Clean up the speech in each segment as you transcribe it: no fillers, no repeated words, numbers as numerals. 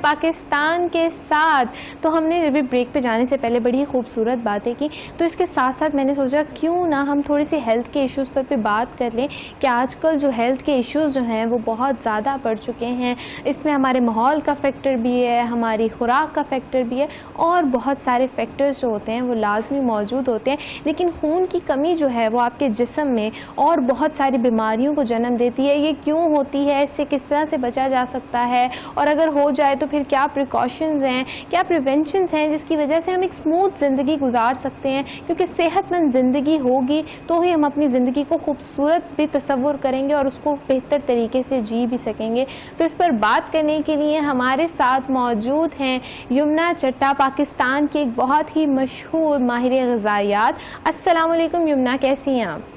پاکستان کے ساتھ. تو ہم نے ابھی بریک پہ جانے سے پہلے بڑی خوبصورت باتیں کی, تو اس کے ساتھ ساتھ میں نے سوچا کیوں نہ ہم تھوڑی سی ہیلتھ کے ایشوز پر بھی بات کر لیں کہ آج کل جو ہیلتھ کے ایشوز جو ہیں وہ بہت زیادہ بڑھ چکے ہیں. اس میں ہمارے ماحول کا فیکٹر بھی ہے, ہماری خوراک کا فیکٹر بھی ہے, اور بہت سارے فیکٹرز جو ہوتے ہیں وہ لازمی موجود ہوتے ہیں. لیکن خون کی کمی جو ہے وہ آپ کے جسم میں اور بہت ساری بیماریوں کو جنم دیتی ہے. یہ کیوں ہوتی ہے, اس سے کس طرح سے بچا جا سکتا ہے, اور اگر ہو جائے تو پھر کیا پریکاشنز ہیں, کیا پریونشنز ہیں جس کی وجہ سے ہم ایک اسموتھ زندگی گزار سکتے ہیں. کیونکہ صحت مند زندگی ہوگی تو ہی ہم اپنی زندگی کو خوبصورت بھی تصور کریں گے اور اس کو بہتر طریقے سے جی بھی سکیں گے. تو اس پر بات کرنے کے لیے ہمارے ساتھ موجود ہیں یمنا چٹا, پاکستان کی ایک بہت ہی مشہور ماہر غذائیات. السلام علیکم یمنا, کیسی ہیں آپ؟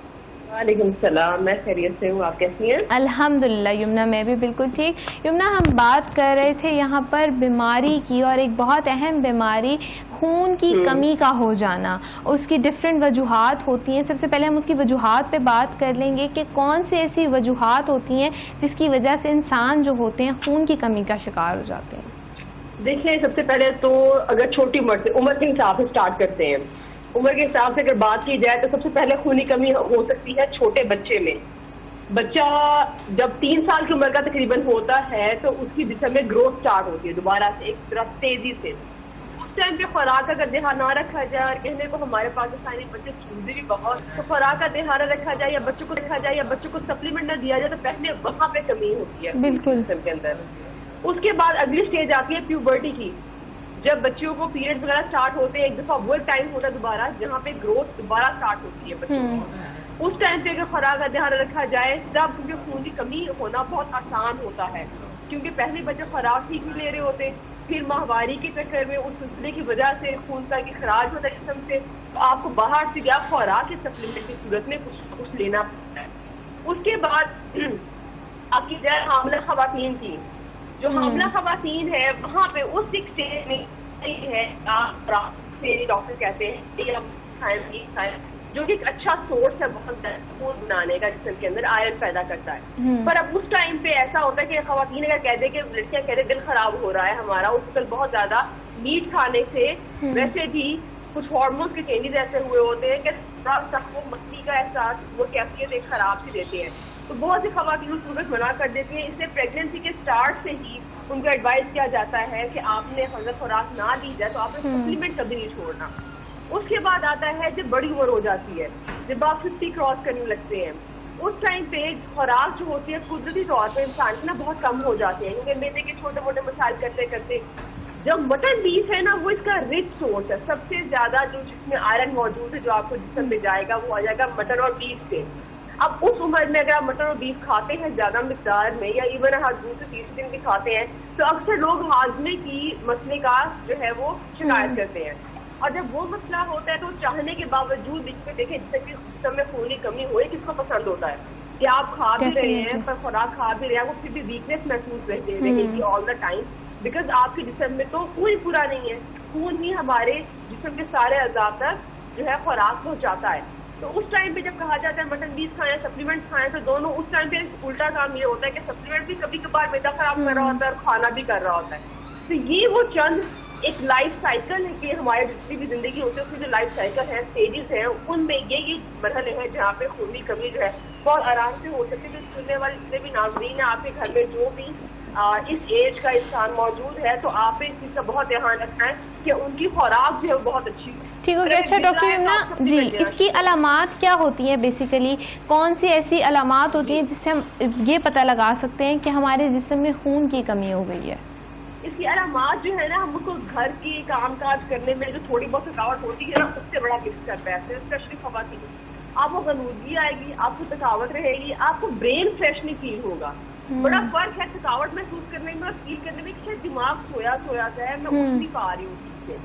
وعلیکم السلام, میں خیریت سے ہوں, آپ کیسی ہیں؟ الحمدللہ یمنا, میں بھی بالکل ٹھیک. یمنا, ہم بات کر رہے تھے یہاں پر بیماری کی, اور ایک بہت اہم بیماری خون کی کمی کا ہو جانا. اس کی ڈفرینٹ وجوہات ہوتی ہیں. سب سے پہلے ہم اس کی وجوہات پہ بات کر لیں گے کہ کون سی ایسی وجوہات ہوتی ہیں جس کی وجہ سے انسان جو ہوتے ہیں خون کی کمی کا شکار ہو جاتے ہیں. دیکھیں, سب سے پہلے تو اگر چھوٹی عمر سے, عمر کے حساب سے سٹارٹ کرتے ہیں. عمر کے حساب سے اگر بات کی جائے تو سب سے پہلے خونی کمی ہو سکتی ہے چھوٹے بچے میں. بچہ جب 3 سال کی عمر کا تقریباً ہوتا ہے تو اس کی جسم میں گروتھ سٹارٹ ہوتی ہے دوبارہ سے ایک طرف تیزی سے. اس ٹائم پہ خوراک کا اگر دھیان نہ رکھا جائے, اور کہنے کو ہمارے پاکستانی بچے چوزے بھی بہت, تو خوراک کا دھیان رکھا جائے یا بچوں کو رکھا جائے یا بچوں کو سپلیمنٹ نہ دیا جائے تو پہلے وہاں پہ کمی ہوتی ہے بالکل جسم کے اندر. اس کے بعد اگلی اسٹیج آتی ہے پیوبرٹی کی. جب بچوں کو پیریڈ وغیرہ سٹارٹ ہوتے ہیں, ایک دفعہ وہ ٹائم ہوتا ہے دوبارہ جہاں پہ گروتھ دوبارہ سٹارٹ ہوتی ہے بچوں کی. اس ٹائم پہ اگر خوراک کا دھیان رکھا جائے تب کیونکہ خون کی کمی ہونا بہت آسان ہوتا ہے, کیونکہ پہلے بچے خوراک ٹھیک نہیں لے رہے ہوتے, پھر ماہواری کے چکر میں اس سلسلے کی وجہ سے خون کا اخراج ہوتا ہے جسم سے, تو آپ کو باہر سے یا خوراک کے سپلیمنٹ کی صورت میں کچھ لینا پڑتا ہے. اس کے بعد آپ کی جائے حاملہ خواتین کی. جو حاملہ خواتین ہے وہاں پہ اس اسٹیج میں ہے ڈاکٹر کہتے ہیں جو کہ ایک اچھا سورس ہے بہت خون بنانے کا جسم کے اندر آئرن پیدا کرتا ہے. پر اب اس ٹائم پہ ایسا ہوتا ہے کہ خواتین اگر کہہ دیں کہ لڑکیاں کہہ دیں دل خراب ہو رہا ہے ہمارا, اس وقت بہت زیادہ میٹ کھانے سے ویسے بھی کچھ ہارمونس کے چینجز ایسے ہوئے ہوتے ہیں کہ وہ مستی کا احساس وہ کیفیت ایک خراب سی دیتے ہیں. تو بہت سی خواتین اس صورت منع کر دیتی ہیں. اس لیے پریگنینسی کے سٹارٹ سے ہی ان کو ایڈوائز کیا جاتا ہے کہ آپ نے اگر خوراک نہ دی جائے تو آپ نے سپلیمنٹ کبھی نہیں چھوڑنا. اس کے بعد آتا ہے جب بڑی عمر ہو جاتی ہے, جب آپ 50 کراس کرنے لگتے ہیں, اس ٹائم پہ خوراک جو ہوتی ہے قدرتی طور پہ انسان کی نا بہت کم ہو جاتی ہے, کیونکہ میدے کے چھوٹے موٹے مسائل کرتے کرتے جب مٹن بیف ہے نا وہ اس کا رچ سورس ہے. سب سے زیادہ جو جس میں آئرن موجود ہے جو آپ کو جسم میں جائے گا وہ آ جائے گا مٹن اور بیف سے. اب اس عمر میں اگر آپ مٹن اور بیف کھاتے ہیں زیادہ مقدار میں یا ایون ہر دوسرے تیسرے دن بھی کھاتے ہیں تو اکثر لوگ ہاضمے کی مسئلے کا جو ہے وہ شکایت کرتے ہیں. اور جب وہ مسئلہ ہوتا ہے تو چاہنے کے باوجود دیکھیں جسم میں خون کی کمی ہوئی کس کو پسند ہوتا ہے کہ آپ کھا بھی رہے ہیں پر خوراک کھا بھی رہے ہیں, وہ پھر بھی ویکنیس محسوس رہے گی آل دا ٹائم, بیکاز آپ کے جسم میں تو خون پورا نہیں ہے. خون ہی ہمارے جسم کے سارے اعضاء تک جو ہے خوراک پہنچاتا ہے. تو اس ٹائم پہ جب کہا جاتا ہے مٹن بیف کھائیں سپلیمنٹ کھائیں, تو دونوں اس ٹائم پہ الٹا کام یہ ہوتا ہے کہ سپلیمنٹ بھی کبھی کبھار میدا خراب کر رہا ہوتا ہے اور کھانا بھی کر رہا ہوتا ہے. تو یہ وہ چند ایک لائف سائیکل ہے کہ ہمارے جتنی بھی زندگی ہوتی ہے اس کی جو لائف سائیکل ہے, اسٹیجز ہیں, ان میں یہ مرحلے ہیں جہاں پہ خونی کمی جو ہے بہت آرام سے ہو سکتی ہے. جو سننے والے جتنے بھی ناظرین ہیں آپ کے گھر میں جو بھی اس ایج کا انسان موجود ہے تو آپ اس چیز کا بہت دھیان رکھنا ہے کہ ان کی خوراک جو ہے وہ بہت اچھی. ٹھیک ہو گیا. اچھا ڈاکٹر یمنا جی, اس کی علامات کیا ہوتی ہیں بیسیکلی, کون سی ایسی علامات ہوتی ہیں جس سے ہم یہ پتہ لگا سکتے ہیں کہ ہمارے جسم میں خون کی کمی ہو گئی ہے؟ اس کی علامات جو ہے نا ہم کو گھر کی کام کاج کرنے میں جو تھوڑی بہت تھکاوٹ ہوتی ہے نا اس سے بڑا مکس کرتا ہے, اسپیشلی خواتین. آپ کو غنودگی آئے گی, آپ کو تھکاوٹ رہے گی, آپ کو برین فریش نہیں فیل ہوگا. بڑا فرق ہے تھکاوٹ محسوس کرنے میں اور فیل کرنے میں کہ دماغ سویا سا ہے, میں اٹھ نہیں پا رہی ہوں چیز سے.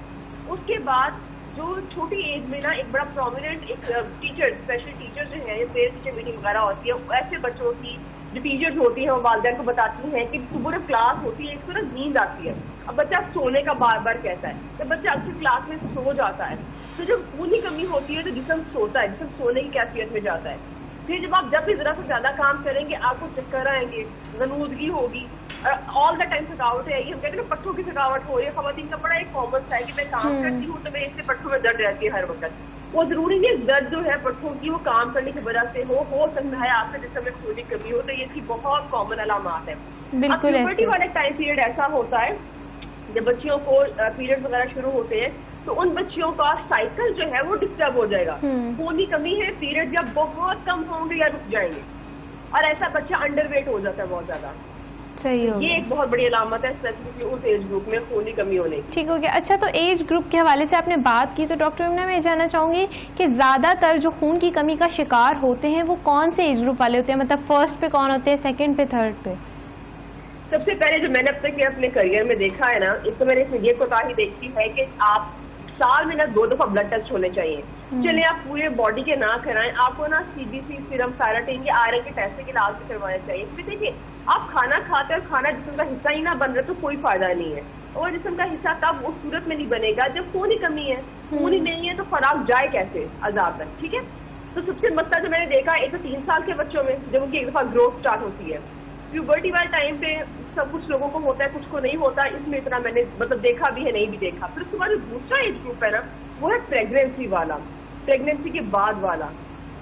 اس کے بعد جو چھوٹی ایج میں نا ایک بڑا پرومیننٹ ایک ٹیچر, اسپیشل ٹیچر جو ہے پیرنٹس ٹیچر میٹنگ وغیرہ ہوتی ہے, ایسے بچوں کی جو ٹیچرز ہوتی ہیں وہ والدین کو بتاتی ہیں کہ صبح کلاس ہوتی ہے اس کو نا نیند آتی ہے. اب بچہ سونے کا بار بار کہتا ہے, جب بچہ اکثر کلاس میں سو جاتا ہے تو جب خون کی کمی ہوتی ہے تو جسم سوتا ہے, جسم سونے کی کیفیت میں جاتا ہے. پھر جب بھی ذرا سے زیادہ کام کریں گے آپ کو چکر آئیں گے, غنودگی ہوگی, آل دا ٹائم تھکاوٹ ہے. یہ ہم کہتے ہیں نا پٹھوں کی تھکاوٹ ہو رہی ہے, خواتین کا بڑا ایک کامن ہے کہ میں کام کرتی ہوں تو میرے اس سے پٹھوں میں درد رہتی ہے ہر وقت. وہ ضروری نہیں درد جو ہے پٹھوں کی وہ کام کرنے کی وجہ سے ہو سکتا ہے آپ کے جسم میں خون کی کمی ہو, تو یہ اس کی بہت کامن علامات ہے. اب پیوبرٹی والے ٹائم پیریڈ ایسا ہوتا ہے جب بچیوں کو پیریڈ وغیرہ شروع ہوتے ہیں تو ان بچیوں کا سائیکل جو ہے وہ ڈسٹرب ہو جائے گا. خون کی کمی ہے, پیریڈ جب بہت کم ہوں گے یا رک جائیں گے, اور ایسا بچہ انڈر ویٹ ہو جاتا ہے بہت زیادہ. یہ ایک بہت بڑی علامت ہے اسپیسیفکلی اس ایج گروپ میں خون کی کمی ہونے کی. ٹھیک ہو گیا. اچھا, تو ایج گروپ کے حوالے سے آپ نے بات کی, تو ڈاکٹر یمنا میں یہ جاننا چاہوں گی کہ زیادہ تر جو خون کی کمی کا شکار ہوتے ہیں وہ کون سے ایج گروپ والے ہوتے ہیں, مطلب فرسٹ پہ کون ہوتے ہیں, سیکنڈ پہ, تھرڈ پہ؟ سب سے پہلے جو میں نے اب تک اپنے کریئر میں دیکھا ہے نا, ایک تو میں نے اس میں یہ کوتاہی دیکھی ہے کہ آپ سال میں 2 دفعہ بلڈ ٹیسٹ ہونے چاہیے. چلے آپ پورے باڈی کے نہ کرائیں, آپ کو نا CBC سیرم تھائرائڈ یا آئرن کے ٹیسٹ کے علاج بھی کروانا چاہیے. کیونکہ دیکھیے آپ کھانا کھاتے اور کھانا جسم کا حصہ ہی نہ بن رہا تو کوئی فائدہ نہیں ہے, اور جسم کا حصہ تب اس صورت میں نہیں بنے گا جب خون کی کمی ہے. خون ہی نہیں ہے تو خوراک جائے کیسے عذاب تک. ٹھیک ہے, تو سب سے مسئلہ جو میں نے دیکھا ایک تو 3 سال کے بچوں میں جب ان کی ایک دفعہ گروتھ اسٹارٹ ہوتی ہے. پیوبرٹی والے ٹائم پہ سب کچھ لوگوں کو ہوتا ہے, کچھ کو نہیں ہوتا, اس میں اتنا میں نے مطلب دیکھا بھی ہے نہیں بھی دیکھا. پھر اس کے بعد جو دوسرا ایج گروپ ہے نا وہ ہے پریگنینسی والا, پریگنینسی کے بعد والا.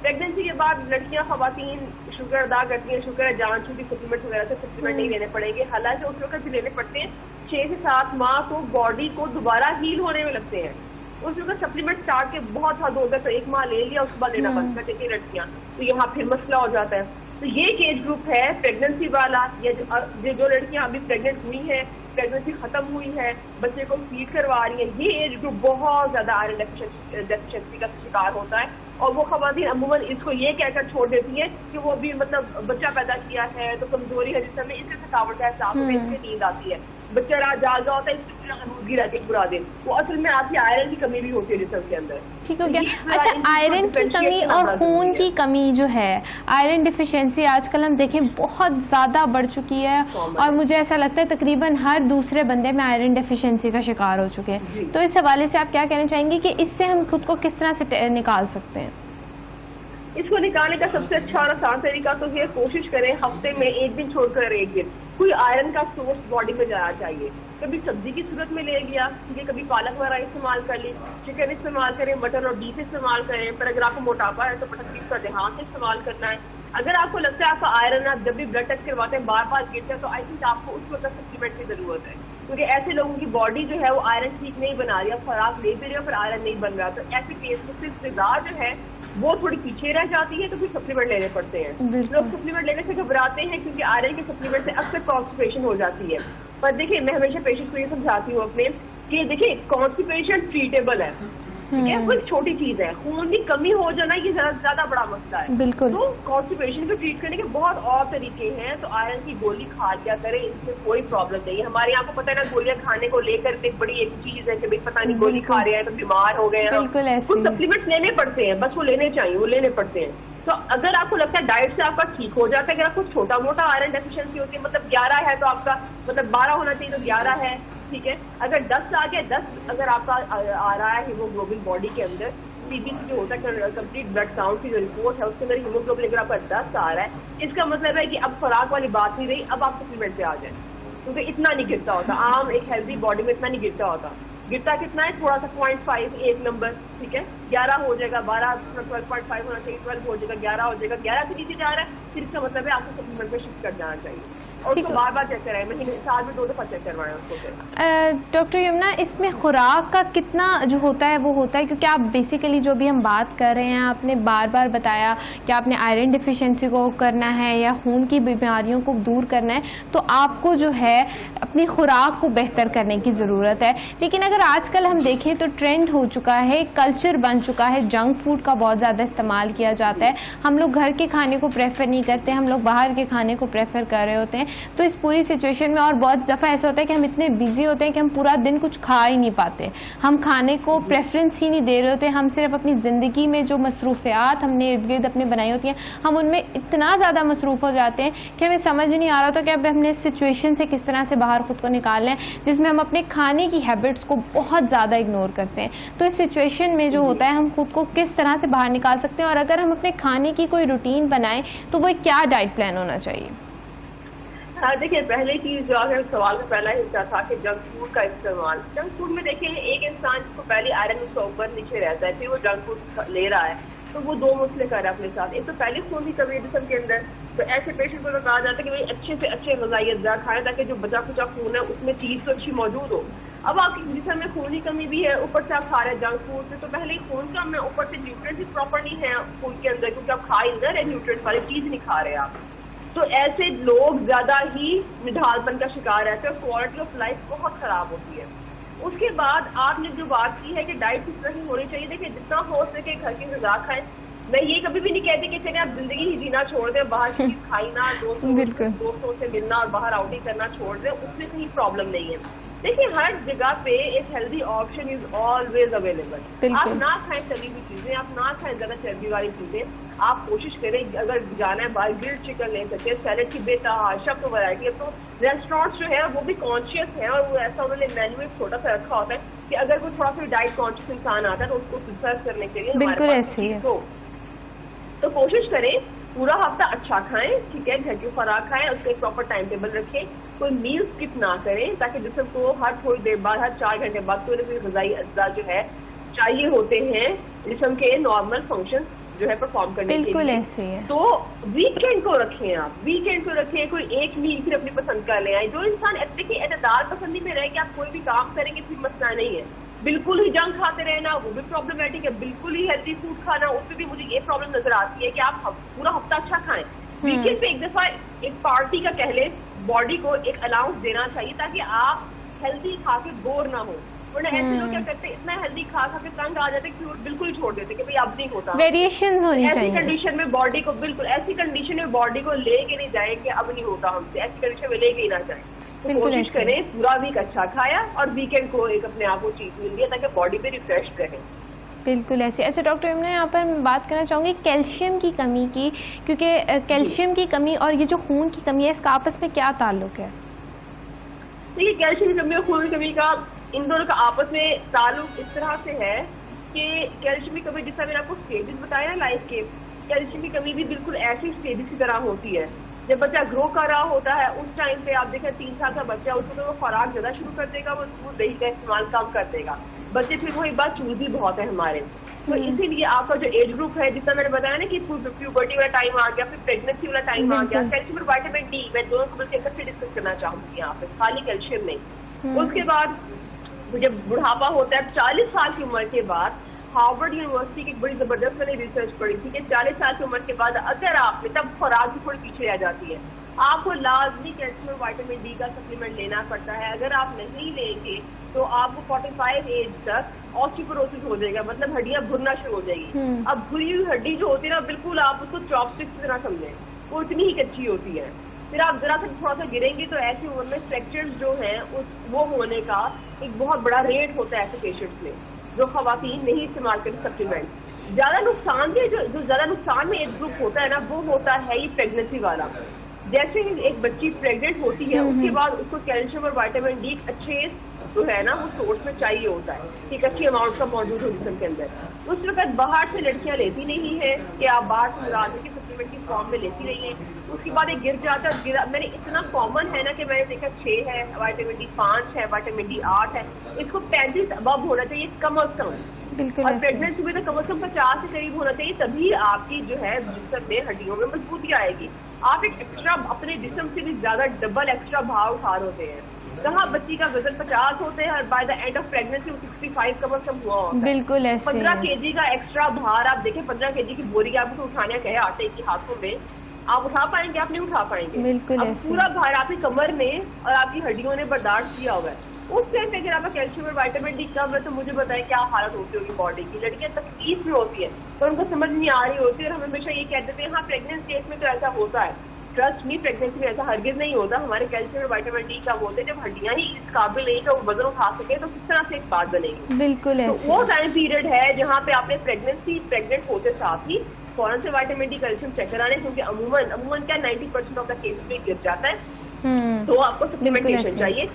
پریگنینسی کے بعد لڑکیاں خواتین شوگر ادا کرتی ہیں, شوگر ہے جان چونکہ سپلیمنٹ وغیرہ سے سپلیمنٹ نہیں لینے پڑیں گے, حالانکہ اس وقت بھی لینے پڑتے ہیں. 6 سے 7 ماہ تو باڈی کو دوبارہ ہیل ہونے میں لگتے ہیں. اس وقت سپلیمنٹ اسٹارٹ کے بہت حد ہوتا ہے, تو 1 ماہ لے لیا اس کے بعد لینا بند کر دیتی ہیں لڑکیاں, تو یہاں پھر مسئلہ ہو جاتا ہے. تو یہ ایک ایج گروپ ہے پریگنینسی والا, یا جو لڑکیاں ابھی پریگننٹ ہوئی ہیں, پریگننسی ختم ہوئی ہے, بچے کو فیڈ کروا رہی ہیں, یہ ایج گروپ بہت زیادہ آئرن ڈیفیشنسی کا شکار ہوتا ہے. اور وہ خواتین عموماً اس کو یہ کہہ کر چھوڑ دیتی ہیں کہ وہ بھی مطلب بچہ پیدا کیا ہے تو کمزوری ہے جسم میں, اس سے تھکاوٹ کا احساس ہوتا ہے, اس سے نیند آتی ہے, بچہ رات جاگ رہا ہوتا ہے, اس سے آلودگی رہتی ہے پورا دن. وہ اصل میں آپ کی آئرن کی کمی بھی ہوتی ہے جسم کے اندر. ٹھیک ہو گیا. اچھا, آئرن کی کمی اور خون کی کمی جو ہے, آئرن ڈیفیشنسی آج کل ہم دیکھیں بہت زیادہ بڑھ چکی ہے, اور مجھے ایسا لگتا ہے تقریباً ہر دوسرے بندے میں آئرن ڈیفیشنسی کا شکار ہو چکے ہیں. تو اس حوالے سے آپ کیا کہنا چاہیں گے کہ اس سے ہم خود کو کس طرح سے نکال سکتے ہیں؟ اس کو نکالنے کا سب سے اچھا اور آسان طریقہ تو یہ کوشش کریں ہفتے میں 1 دن چھوڑ کر 1 دن کوئی آئرن کا سورس باڈی میں جانا چاہیے. کبھی سبزی کی صورت میں لے لیا, کبھی پالک وغیرہ استعمال کر لی, چکن استعمال کریں, مٹن اور بیف استعمال کریں. پر اگر آپ کو موٹاپا ہے تو مٹن بیف کا دھیان سے استعمال کرنا ہے. اگر آپ کو لگتا ہے آپ کا آئرن آپ جب بھی بلڈ ٹیسٹ کرواتے ہیں بار بار گرتا ہے, تو آئی تھنک آپ کو اس وقت سپلیمنٹ کی ضرورت ہے, کیونکہ ایسے لوگوں کی باڈی جو ہے وہ آئرن ٹھیک نہیں بنا رہی ہے, خوراک لے بھی رہی ہے پھر آئرن نہیں بن رہا. تو ایسے کیس میں صرف غذا جو ہے وہ تھوڑی پیچھے رہ جاتی ہے, تو پھر سپلیمنٹ لینے پڑتے ہیں. لوگ سپلیمنٹ لینے سے گھبراتے ہیں کیونکہ آئرن کے سپلیمنٹ سے اکثر کانسٹیپیشن ہو جاتی ہے. پر دیکھیں میں ہمیشہ پیشنٹ کو یہ سمجھاتی ہوں اپنے کہ دیکھیں کانسٹیپیشن ٹریٹیبل ہے, وہ ایک چھوٹی چیز ہے. خون کی کمی ہو جانا یہ زیادہ بڑا مسئلہ ہے. بالکل. تو کانسٹیپیشن کو ٹریٹ کرنے کے بہت اور طریقے ہیں. تو آئرن کی گولی کھا لیا کریں, اس سے کوئی پرابلم نہیں ہے. ہمارے یہاں کو پتہ ہے نا گولیاں کھانے کو لے کر ایک بڑی ایک چیز ہے کہ پتہ نہیں گولی کھا رہے ہیں تو بیمار ہو گئے ہیں. کچھ سپلیمنٹ لینے پڑتے ہیں, بس وہ لینے چاہیے, وہ لینے پڑتے ہیں. تو اگر آپ کو لگتا ہے ڈائٹ سے آپ کا ٹھیک ہو جاتا ہے, اگر آپ کو چھوٹا موٹا آئرن ڈیفیشنسی ہوتی ہے, مطلب 11 ہے تو آپ کا مطلب 12 ہونا چاہیے تو 11 ہے, ٹھیک ہے. اگر 10 آ گیا, 10 اگر آپ کا آ رہا ہے ہیموگلوبن باڈی کے اندر, CBC جو ہوتا ہے کمپلیٹ بلڈ کاؤنٹ کی جو رپورٹ ہے اس کے اندر ہیموگلوبن اگر آپ کا 10 آ رہا ہے, اس کا مطلب ہے کہ اب خوراک والی بات نہیں رہی, اب آپ سپلیمنٹ پہ آ جائیں, کیونکہ اتنا نہیں گرتا ہوتا. عام ایک ہیلدی باڈی میں اتنا نہیں گرتا ہوتا. گرتا کتنا ہے, تھوڑا سا 0.5 ایک نمبر, ٹھیک ہے. 11 ہو جائے گا, 12 12.5 ہونا چاہیے, 12 ہو جائے گا, 11 ہو جائے گا, 11 سے نیچے جا رہا ہے, پھر اس کا مطلب ہے آپ کو سپلیمنٹ پہ شفٹ کر جانا چاہیے. اور اس کو بار بار چیک کرائیں, مہینے سال میں 2 دفعہ چیک کروائیں اس کو. ڈاکٹر یمنا, اس میں خوراک کا کتنا جو ہوتا ہے وہ ہوتا ہے, کیونکہ آپ بیسیکلی جو بھی ہم بات کر رہے ہیں آپ نے بار بار بتایا کہ آپ نے آئرن ڈیفیشنسی کو کرنا ہے یا خون کی بیماریوں کو دور کرنا ہے, تو آپ کو جو ہے اپنی خوراک کو بہتر کرنے کی ضرورت ہے. لیکن اگر آج کل ہم دیکھیں تو ٹرینڈ ہو چکا ہے, کلچر بن چکا ہے, جنک فوڈ کا بہت زیادہ استعمال کیا جاتا ہے. ہم لوگ گھر کے کھانے کو پریفر نہیں کرتے, ہم لوگ باہر کے کھانے کو پریفر کر رہے ہوتے ہیں. تو اس پوری سچویشن میں اور بہت دفعہ ایسا ہوتا ہے کہ ہم اتنے بیزی ہوتے ہیں کہ ہم پورا دن کچھ کھا ہی نہیں پاتے, ہم کھانے کو پریفرنس ہی نہیں دے رہے ہوتے. ہم صرف اپنی زندگی میں جو مصروفیات ہم نے ارد گرد اپنے بنائی ہوتی ہیں, ہم ان میں اتنا زیادہ مصروف ہو جاتے ہیں کہ ہمیں سمجھ نہیں آ رہا ہوتا کہ اب ہم نے اس سچویشن سے کس طرح سے باہر خود کو نکال لیں جس میں ہم اپنے کھانے کی ہیبٹس کو بہت زیادہ اگنور کرتے ہیں. تو اس سچویشن میں جو ہوتا ہے ہم خود کو کس طرح سے باہر نکال سکتے ہیں, اور اگر ہم اپنے کھانے کی کوئی روٹین بنائیں تو وہ کیا ڈائٹ پلان ہونا چاہیے؟ ہاں دیکھیں، پہلے چیز جو ہے سوال کا پہلا حصہ تھا کہ جنک فوڈ کا استعمال. جنک فوڈ میں دیکھیں ایک انسان جس کو پہلے آئرن اس کا اوپر نیچے رہتا ہے، پھر وہ جنک فوڈ لے رہا ہے، تو وہ دو مسئلے کر رہا ہے اپنے ساتھ. ایک تو پہلے خون کی کمی ہے جسم کے اندر، تو ایسے پیشنٹ کو کہا جاتا ہے کہ بھائی اچھے سے اچھے غذائی اجزاء کھائیں تاکہ جو بچا کچا خون ہے اس میں چیز تو اچھی موجود ہو. اب آپ کے جسم میں خون کی کمی بھی ہے، اوپر سے آپ کھا رہے ہیں جنک فوڈ سے، تو پہلے خون کم ہے، اوپر سے نیوٹرینٹ بھی پراپر نہیں ہے خون کے اندر، کیونکہ آپ کھا ہی نہ رہے نیوٹرینٹ والی چیز نہیں کھا رہے آپ. تو ایسے لوگ زیادہ ہی نڈھال پن کا شکار رہتے ہیں اور کوالٹی آف لائف بہت خراب ہوتی ہے. اس کے بعد آپ نے جو بات کی ہے کہ ڈائٹ کس طرح کی ہونی چاہیے، دیکھیں جتنا ہو سکے گھر کی غذا کھائیں. میں یہ کبھی بھی نہیں کہتی کہ چلے آپ زندگی ہی جینا چھوڑ دیں، باہر کی چیز کھائی نہ، دوستوں سے ملنا اور باہر آؤٹنگ کرنا چھوڑ دیں، اس میں کہیں پرابلم نہیں ہے. دیکھیے ہر جگہ پہ ایک healthy option is always available. آپ نہ کھائیں تلی ہوئی چیزیں، آپ نہ کھائیں زیادہ چربی والی چیزیں. آپ کوشش کریں اگر جانا ہے باہر گرلڈ چکن لے سکتے ہیں، سیلڈ کی بےتحاشا ورائٹی. اب تو ریسٹورینٹس جو ہے وہ بھی کانشیس ہیں اور وہ ایسا انہوں نے مینیو میں چھوٹا سا رکھا ہوتا ہے کہ اگر کوئی تھوڑا سا ڈائٹ کانشیس انسان آتا ہے تو اس کو سرو کرنے کے لیے بالکل ایسے ہی تو کوشش کریں پورا ہفتہ اچھا کھائیں، ٹھیک ہے، گھر کی خوراک کھائیں، اس کا ایک پراپر ٹائم ٹیبل رکھیں. کوئی میل اسکپ نہ کریں تاکہ جسم کو ہر تھوڑی دیر بعد، ہر 4 گھنٹے بعد کوئی نہ کوئی غذائی اجزاء جو ہے چاہیے ہوتے ہیں جسم کے نارمل فنکشن جو ہے پرفارم کرنے کے لیے. بالکل ایسے ہی ہے. تو ویکینڈ کو رکھیں، آپ ویکینڈ کو رکھیں، کوئی ایک میل پھر اپنی پسند کر لیں. جو انسان دیکھیے اعتدال پسندی میں رہے کہ آپ کوئی بھی کام کریں گے پھر مسئلہ نہیں ہے. بالکل ہی جنک کھاتے رہنا وہ بھی پرابلمٹک ہے، بالکل ہی ہیلدی فوڈ کھانا اس میں بھی مجھے یہ پرابلم نظر آتی ہے کہ آپ پورا ہفتہ اچھا کھائیں. ویکینڈ پہ ایک دفعہ ایک پارٹی کا کہہ لیں، باڈی کو ایک الاؤنس دینا چاہیے تاکہ آپ ہیلدی کھا کے بور نہ ہو. ورنہ ایسے لوگ کیا کرتے ہیں اتنا ہیلدی کھا کے تنگ آ جاتے کہ بالکل ہی چھوڑ دیتے کہ بھائی اب نہیں ہوتا. ویریشنز ہونی چاہیے. ایسی کنڈیشن میں باڈی کو بالکل ایسی کنڈیشن میں باڈی کو لے کے نہیں جائیں کہ اب نہیں ہوتا ہم سے، ایسی کنڈیشن میں لے کے ہی نہ جائیں. تو کوشش کریں پورا ویک اچھا کھایا اور ویکینڈ کو ایک اپنے آپ کو چیز مل گیا تاکہ باڈی پہ ریفریش رہے. بالکل ایسے. اچھا ڈاکٹر میں یہاں پر بات کرنا چاہوں گی کیلشیم کی کمی کی، کیونکہ کیلشیم کی کمی اور یہ جو خون کی کمی ہے اس کا آپس میں کیا تعلق ہے؟ دیکھیے کیلشیم کی کمی اور خون کی کمی کا ان دونوں کا آپس میں تعلق اس طرح سے ہے کہ کیلشیم کی کمی، جس طرح میں نے آپ کو اسٹیجز بتایا نا لائف کے، کیلشیم کی کمی بھی بالکل ایسی اسٹیجز کی طرح ہوتی ہے. جب بچہ گرو کر رہا ہوتا ہے اس ٹائم پہ آپ دیکھیں 3 سال کا بچہ اس کو تو وہ خوراک زیادہ شروع کر دے گا، وہ دہی کا استعمال کم کر دے گا. بچے پھر وہی بات چوزی بہت ہے ہمارے. تو اسی لیے آپ کا جو ایج گروپ ہے جس طرح میں نے بتایا نا کہ پیوبرٹی والا ٹائم آ گیا، پھر پریگننسی والا ٹائم آ گیا، کیلشیم اور وائٹامن ڈی میں دونوں کو مل کے ڈسکس کرنا چاہوں گی یہاں پہ، خالی کیلشیم نہیں. اس کے بعد جب بڑھاپا ہوتا ہے 40 سال کی عمر کے بعد، ہارورڈ یونیورسٹی کی ایک بڑی زبردست میں نے ریسرچ پڑھی تھی کہ 40 سال کی عمر کے بعد اگر آپ میں تب خوراک بھی تھوڑی پیچھے رہ جاتی ہے، آپ کو لازمی کیلشیم اور وائٹامن ڈی کا سپلیمنٹ لینا پڑتا ہے. اگر آپ نہیں لیں گے تو آپ کو 45 ایج تک آسٹیوپوروسس ہو جائے گا، مطلب ہڈیاں بھرنا شروع ہو جائے گی. اب بھری ہوئی ہڈی جو ہوتی ہے نا بالکل آپ اس کو چاپ اسٹک کی طرح سمجھیں، وہ اتنی ہی کچی ہوتی ہے. پھر آپ ذرا سا تھوڑا سا گریں گے تو ایسی عمر میں فریکچرز جو ہیں وہ ہونے کا ایک بہت بڑا ریٹ ہوتا ہے ایسے پیشنٹس میں جو خواتین نہیں استعمال کرتی سپلیمنٹ. زیادہ نقصان دہ جو زیادہ نقصان میں ایج گروپ ہوتا ہے نا وہ ہوتا ہے یہ پریگننسی والا. جیسے ہی ایک بچی پریگننٹ ہوتی ہے اس کے بعد اس کو کیلشیم اور وائٹامن ڈی اچھے جو ہے نا وہ سورس میں چاہیے ہوتا ہے، ایک اچھی اماؤنٹ کا موجود ہو جسم کے اندر. اس وقت باہر سے لڑکیاں لیتی نہیں ہیں کہ آپ باہر سے ملازمت کی سپلیمنٹ کی فارم میں لیتی نہیں ہیں. اس کے بعد ایک گر جاتا ہے. میں نے اتنا کامن ہے نا کہ میں نے دیکھا 6 ہے وائٹامن ڈی، 5 ہے وائٹامن ڈی، 8 ہے. اس کو 35 ابو ہونا چاہیے کم از کم. اور پریگننسی میں تو کم از کم 50 کے قریب ہونا چاہیے، تبھی آپ کی جو ہے جسم میں ہڈیوں میں مضبوطی آئے گی. آپ ایک ایکسٹرا اپنے جسم سے بھی زیادہ ڈبل ایکسٹرا بھار اٹھار ہوتے ہیں. کہاں بچی کا وزن 50 ہوتے ہیں اور by the and of pregnancy 65 کم از کم ہوا ہوتا ہے. بالکل ایسے 15 kg کا ایکسٹرا بھار آپ دیکھیں، 15 kg کی بوری آپ کو اٹھانے کہے آٹے کی ہاتھوں میں، آپ اٹھا پائیں گے؟ آپ نہیں اٹھا پائیں گے. بالکل اب پورا بھار آپ کی کمر میں اور آپ کی ہڈیوں نے برداشت کیا ہوا ہے. اس ٹائم پہ اگر آپ کا کیلشیم اور وائٹامن ڈی کم ہے تو مجھے بتائیں کیا حالت ہوتی ہوگی باڈی کی. لڑکیاں تکلیف میں ہوتی ہے تو ان کو سمجھ نہیں آ رہی ہوتی ہے اور ہم ہمیشہ یہ کہتے تھے ہاں پریگننٹ اسٹیج میں تو ایسا ہوتا ہے. ٹرسٹ می پریگننسی میں ایسا ہرگز نہیں ہوتا. ہمارے کیلشیم اور وائٹامن ڈی کم ہوتے ہیں جب ہڈیاں ہی اس قابل نہیں کہ وہ وزن اٹھا سکے تو کس طرح سے ایک بات بنے گی. بالکل ایسے وہ ٹائم پیریڈ ہے جہاں پہ آپ نے پریگننٹ ہوتے ساتھ ہی فوراً سے وائٹامن ڈی کیلشیم چیک کرانے، کیونکہ عموماً کیا 90% آف دا کیسز میں گر جاتا ہے. تو آپ کو سپلیمنٹیشن چاہیے.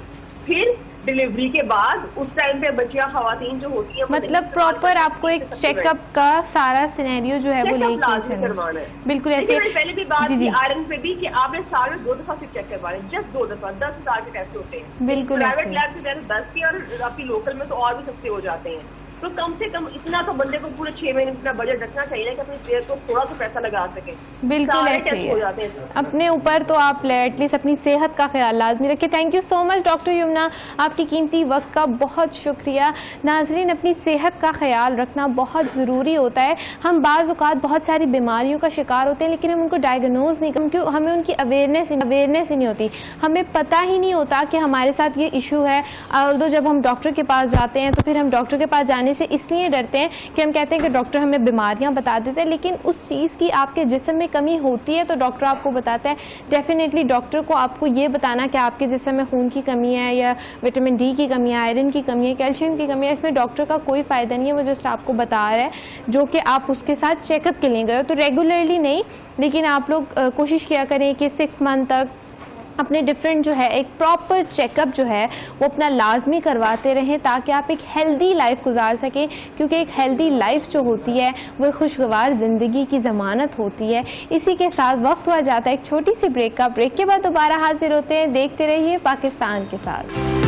پھر ڈلیوری کے بعد اس ٹائم پہ بچیاں خواتین جو ہوتی ہیں مطلب پراپر آپ کو ایک چیک اپ کا سارا سینیریو جو ہے وہ لے کے کروانا ہے. بالکل ایسے پہلے بھی بات کی آئرن پہ بھی کہ آپ نے سال میں 2 دفعہ صرف چیک کروانے, جسٹ 2 دفعہ, 10,000 کے ٹیسٹ ہوتے ہیں. بالکل پرائیویٹ لیب سے 10 کے, اور آپ کی لوکل میں تو اور بھی سستے ہو جاتے ہیں. تو کم سے کم اتنا تو بندے کو پورے 6 مہینے اتنا بجٹ رکھنا چاہیے کہ اپنی صحت کو تھوڑا سا پیسہ لگا سکے. بالکل ایسے ہی ہے, اپنے اوپر تو آپ ایٹ لیسٹ اپنی صحت کا خیال لازمی رکھیں. Thank you so much doctor Yamuna, آپ کی قیمتی وقت کا بہت شکریہ. ناظرین, اپنی صحت کا خیال رکھنا بہت ضروری ہوتا ہے. ہم بعض اوقات بہت ساری بیماریوں کا شکار ہوتے ہیں لیکن ہم ان کو ڈائگنوز نہیں کرتے, کیونکہ ہمیں ان کی اویئرنیس ہی نہیں ہوتی. ہمیں پتہ ہی نہیں ہوتا کہ ہمارے ساتھ یہ ایشو ہے. اور جب ہم ڈاکٹر کے پاس جاتے ہیں تو پھر ہم ڈاکٹر کے پاس جانے سے اس لیے ڈرتے ہیں کہ ہم کہتے ہیں کہ ڈاکٹر ہمیں بیماریاں بتا دیتے ہیں, لیکن اس چیز کی آپ کے جسم میں کمی ہوتی ہے تو ڈاکٹر آپ کو بتاتا ہے. ڈیفینیٹلی ڈاکٹر کو آپ کو یہ بتانا کہ آپ کے جسم میں خون کی کمی ہے یا وٹامن ڈی کی کمی ہے, آئرن کی کمی ہے, کیلشیم کی کمی ہے, اس میں ڈاکٹر کا کوئی فائدہ نہیں ہے. وہ جسٹ آپ کو بتا رہا ہے جو کہ آپ اس کے ساتھ چیک اپ کے لیے گئے ہو. تو ریگولرلی نہیں, لیکن آپ لوگ کوشش کیا کریں کہ 6 منتھ تک اپنے ڈفرینٹ جو ہے ایک پراپر چیک اپ جو ہے وہ اپنا لازمی کرواتے رہیں تاکہ آپ ایک ہیلدی لائف گزار سکیں, کیونکہ ایک ہیلدی لائف جو ہوتی ہے وہ خوشگوار زندگی کی ضمانت ہوتی ہے. اسی کے ساتھ وقت ہوا جاتا ہے ایک چھوٹی سی بریک کا. بریک کے بعد دوبارہ حاضر ہوتے ہیں. دیکھتے رہیے پاکستان کے ساتھ.